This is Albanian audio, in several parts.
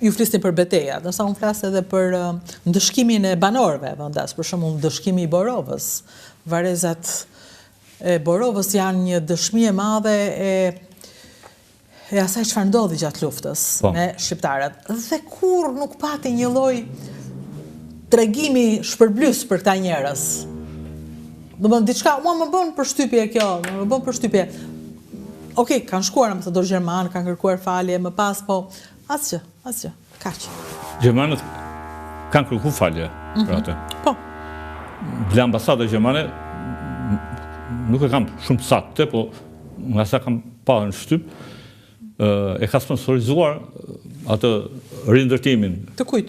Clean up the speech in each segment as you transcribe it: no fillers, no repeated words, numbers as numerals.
ju flisni për beteja, ndërsa unë flas edhe për ndëshkimin e banorëve vendas, për shembull ndëshkimi i Borovës. Varezat e Borovës janë një dëshmi e madhe e asaj çfarë ndodhi gjatë luftës me shqiptarët. Dhe kur nuk pati një lloj tregimi shpërblys për këta njerëz. Domethënë diçka më bën përshtypje kjo, më bën përshtypje. Okej, kanë shkuar ambasador gjerman, kanë kërkuar falje më pas, po asgjë, kaq. Gjermanët kanë kërkuar falje për atë. Po. Dhe ambasada gjermane nuk e kam shumë saktë, po nga sa kam parë në shtyp, e ka sponsorizuar atë rindërtimin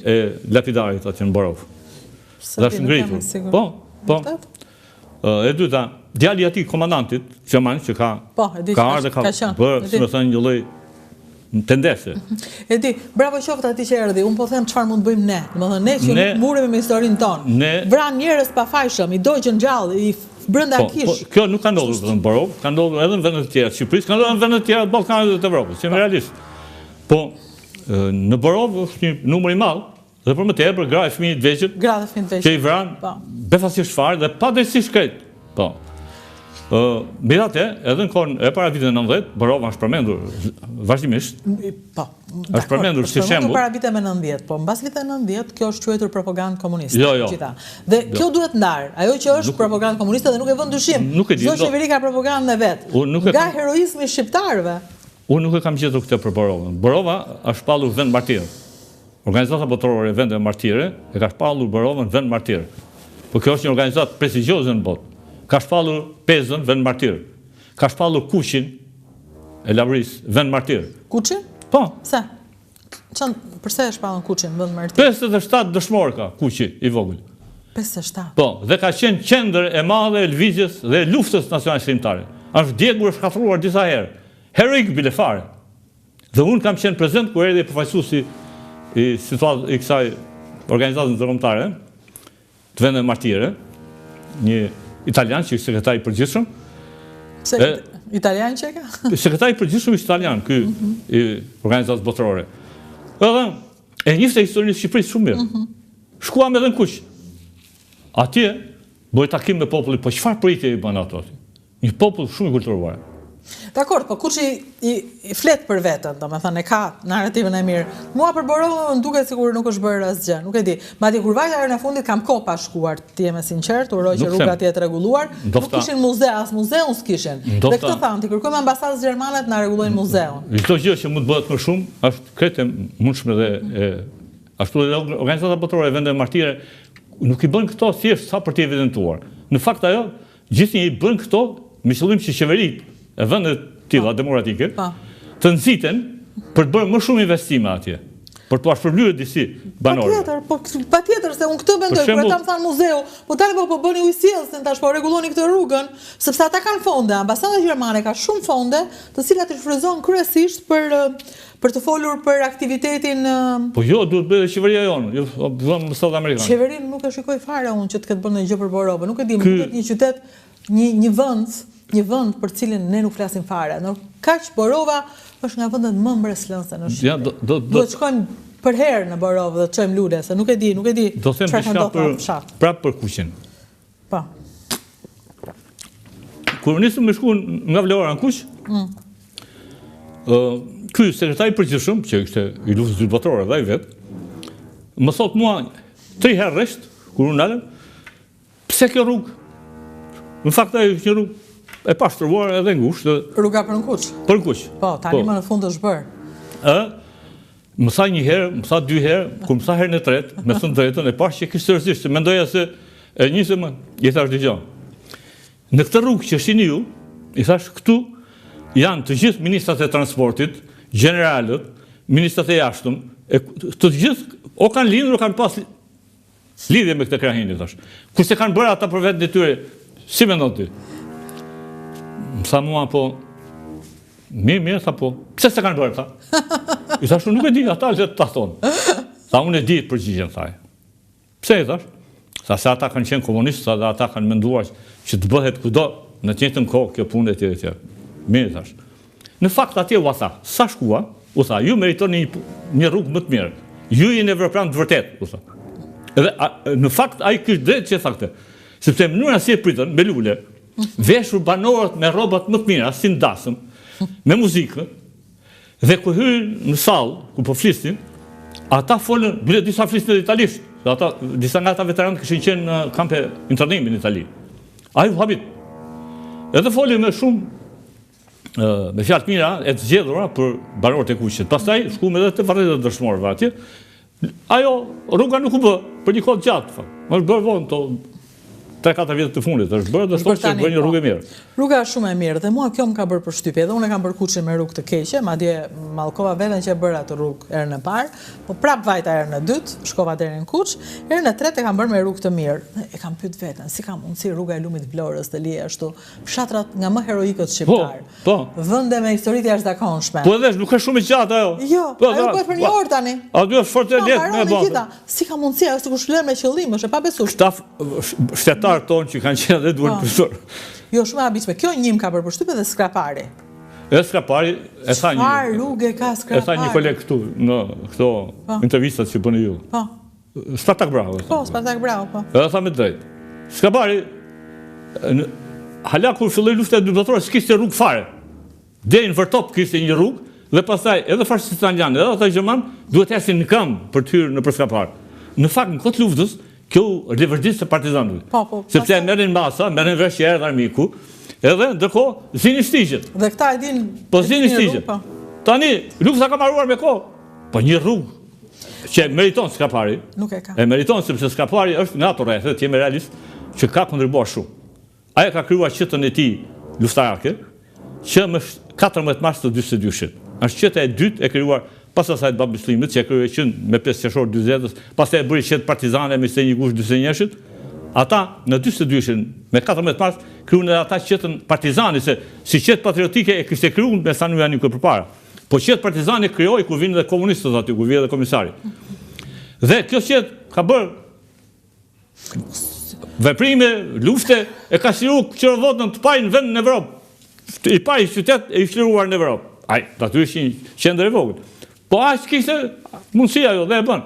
e lapidarit aty në Borov. Dhe është ngritur. Po. E dyta, djali ati komandantit gjerman që ka ardhe ka bërë, si me thënë, një lloj tendese. E di, bravo qoftë atij që erdhi. Unë po them çfarë mund të bëjmë ne. Domethënë ne që nuk muremi me historinë tonë. Vran njerëz pafajshëm, i dogjën gjallë, i brenda kish. Kjo nuk ka ndodhur në Borov, ka ndodhur edhe në vende të tjera të Shqipërisë, ka ndodhur në vende të tjera të Ballkanit dhe të Evropës, jemi realisht. Po në Borov është një numër i madh, dhe për më tepër gra e fëmijë të vegjël, që i vran befasisht fare dhe padrejtisht krejt. Po. Megjithatë, edhe në kohën e para vitit 90, Borova është përmendur vazhdimisht. Po. Është përmendur si shembull. Para viteve 90, po mbas viteve 90 kjo është quajtur propagandë komuniste. Jo. Dhe kjo duhet ndar. Ajo që është propagandë komuniste dhe nuk e vën dyshim. Çdo qeveri ka propagandën e vet. Nga heroizmi i shqiptarëve. Unë nuk e kam gjetur këtë për Borovën. Borova është shpallur vend martire. Organizata botërore e vendeve martire e ka shpallur Borovën vend martire. Po kjo është një organizatë prestigjioze në botë. Ka shpallur Pezën vend martir. Ka shpallur Kuqin e Lavris vend martir. Kuqin? Po. Pse? Përse e shpallën Kuqin vend martir? 57 dëshmor ka Kuqi i vogël. 57. Po, dhe ka qenë qendër e madhe e lëvizjes dhe luftës nacionale shqiptare. Është djegur e shkatruar disa herë. Heroik bile fare. Dhe unë kam qenë prezent kur erdhi përfaqësuesi i kësaj organizate ndërkombëtare të vendeve martire, një italian që është sekretari i përgjithshëm. Italian që ka? Sekretari i përgjithshëm është italian, ky i organizatës botërore. Edhe e njihte historinë e Shqipërisë shumë mirë. Shkuam edhe në Kuq. Atje bëri takim me popullin, po çfarë pritje i bën ato aty? Një popull shumë i kulturuar. Dakor, po Kuqi i flet për veten, domethënë e ka narrativën e mirë. Mua për Borovën më duket sikur nuk është bërë asgjë, nuk e di. Madje kur vajta herën e fundit kam kohë pa shkuar, të jem e sinqert, uroj që rruga të jetë rregulluar. Nuk kishin muze, as muzeun s'kishin. Dhe këtë thanë, ti kërkojmë ambasadës gjermane të na rregullojnë muzeun. Çdo gjë që mund të bëhet më shumë është krejtë mundshme dhe ashtu edhe organizata botërore e vendeve martire nuk i bën këto thjesht sa për të evidentuar. Në fakt ajo gjithnjë i bën këto me qëllim që qeveritë e vendet tilla demokratike të nxiten për të bërë më shumë investime atje, për të shpërblyer disi banorë. Patjetër, se unë këtë mendoj, kur ata më thanë muzeu, po tani po bëni ujësjellsin tash, po rregulloni këtë rrugën, sepse ata kanë fonde, ambasada gjermane ka shumë fonde, të cilat i shfryzon kryesisht për të folur për aktivitetin. Po jo, duhet bëhet qeveria jonë, jo vëmë ambasada amerikane. Qeverinë nuk e shikoj fare unë që të ketë bërë ndonjë gjë për Borovën, nuk e di, më duket një qytet, një vend për cilin ne nuk flasim fare. Kaq Borova është nga vendet më mbreslënse në Shqipëri. Duhet shkojmë për herë në Borovë dhe të çojmë lule, se nuk e di. Do them diçka prapë për Kuqin. Po. Kur nisëm me shku nga Vlora në Kuq, ky sekretari i përgjithshëm, që ishte i luftës dytë botërore dhe ai vet, më thot mua 3 herë rresht kur unë dalem, pse kjo rrugë? Në fakt ajo është një rrugë e pashtruar edhe ngushtë. Rruga për në Kuq? Për në Kuq. Po, tani më në fund është bërë. Më tha një herë, më tha 2 herë, kur më tha herën e tretë, me thënë drejtën, e pash që kështërësisht, mendoja se e njëse më, i thash dëgjoj. Në këtë rrugë që shini ju, i thash këtu janë të gjithë ministrat e transportit, generalët, ministrat e jashtëm, të gjithë o kanë lindur, o kanë pas lidhje me këtë krahinit, thash. Kurse kanë bërë ata për vetë në tyre, si mendon ti? Më tha mua, po, mirë, tha po, pse se kanë bërë, tha? I thash, nuk e di, ata që ta thonë. Tha, unë e di përgjigjen, thaj. Pse i thash? Tha, se ata kanë qenë komunistë, dhe ata kanë menduar që të bëhet kudo në të njëjtën kohë kjo punë e tjere. Mirë, thash. Në fakt atje u tha, sa shkua, u tha, ju meritoni një rrugë më të mirë. Ju jeni evropian të vërtet, u tha. Edhe në fakt ai kishte drejt që thakte. Sepse mënyra si e pritën me lule, veshur banorët me rrobat më të mira, si ndasëm, me muzikë, dhe ku hyrën në sallë, ku po flisnin, ata folën, bile disa flisnin edhe italisht, disa nga ata veteranë kishin qenë në kampe internimi në Itali. Ai u habit. Edhe folin me shumë me fjalë të mira e të zgjedhura për banorët e kuqit. Pastaj shkuam edhe te varrëtet e dëshmorëve atje. Ajo rruga nuk u bë për një kohë gjatë, fakt. Është bërë vonë to 3-4 vjet të fundit, është bërë dhe shtosh që bërë një rrugë mirë. Rruga është shumë e mirë dhe mua kjo më ka bërë përshtypje. Edhe unë kam bërë Kuçin me rrugë të keqe, madje mallkova veten që e bëra atë rrugë herën e parë, po prap vajta herën e dytë, shkova deri në Kuç, herën e tretë e kam bërë me rrugë të mirë. E kam pyet veten, si ka mundësi rruga e Lumit Vlorës të lije ashtu, fshatrat nga më heroikët shqiptar. Po. Vende me histori të jashtëzakonshme. Po edhe nuk është shumë e gjatë ajo. Jo, ajo bëhet për një orë tani. A duhet fort e lehtë me bë. Si ka mundësi ajo sikur shlen me qëllim, është e pabesueshme. Këta shtetarët tonë që kanë qenë dhe duhet përsor. Jo, shumë e habitshme. Kjo njim ka bërë përshtypje dhe skrapari. Edhe skrapari e tha një. Çfarë rrugë ka skrapari? E tha një koleg këtu në këto intervistat që bëni ju. Po. Spartak Bravo. Po, Spartak Bravo, po. Edhe tha me drejt. Skrapari hala kur filloi lufta e dy botërore s'kishte rrugë fare. Deri në Vërtop kishte një rrugë dhe pastaj edhe fashistët italianë edhe ata gjerman duhet ecin në këmbë për të hyrë nëpër Skrapar. Në fakt në kohë të luftës kjo rivërdisë të partizanëve. Po. Sepse merrin masa, merrin vesh që erdhi armiku, edhe ndërkohë zinin stigjet. Dhe këta e din. Po zinin stigjet. Tani lufta ka marruar me kohë. Po një rrugë që meriton Skrapari. Nuk e ka. E meriton sepse Skrapari është në ato rrethet, jemi realist, që ka kontribuar shumë. Ai ka krijuar qytetën e tij luftarake, që më 14 mars të 42-shit. Është qyteta e dytë e krijuar pas asaj të Babislimit, që e krijoi qend me 5 qershor 40-s, pastaj e bëri qytet partizane me 21 gusht 41-shit. Ata në 42-shin me 14 mars krijuan edhe ata qytetën partizane, se si qytet patriotike e kishte krijuar me Sanu Janiku përpara. Po qytet partizane krijoi kur vinë edhe komunistët aty, kur vjen edhe komisari. Dhe kjo qytet ka bërë veprime, lufte, e ka shiruar Qerovotën të pajë në vend në Evropë. I pajë qytet e i shliruar në Evropë. Ai, aty ishin qendër e vogël. Po aq kishte mundësia ajo dhe e bën.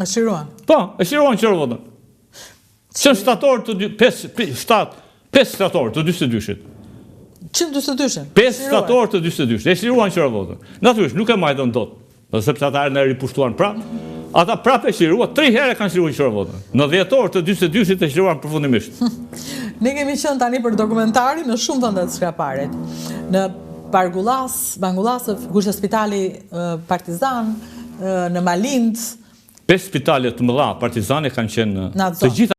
E shiruan. Po, e shiruan Qerovotën. Qënë shtator të 5 shtator të 42-shit. 142-shin. 5 shtator të 42-shit. E shiruan Qerovotën. Natyrisht, nuk e majtën dot. Sepse ata në ripushtuan prapë. Ata prapë e shiruan, 3 herë kanë shiruar Qerovotën. Në dhjetor të 42-shit e shiruan përfundimisht. Ne kemi qenë tani për dokumentarin në shumë vende të Skraparit. Në Bargullas, Bangullas, kushte spitali partizan, në Malind. 5 spitale të mëdha partizane kanë qenë të gjitha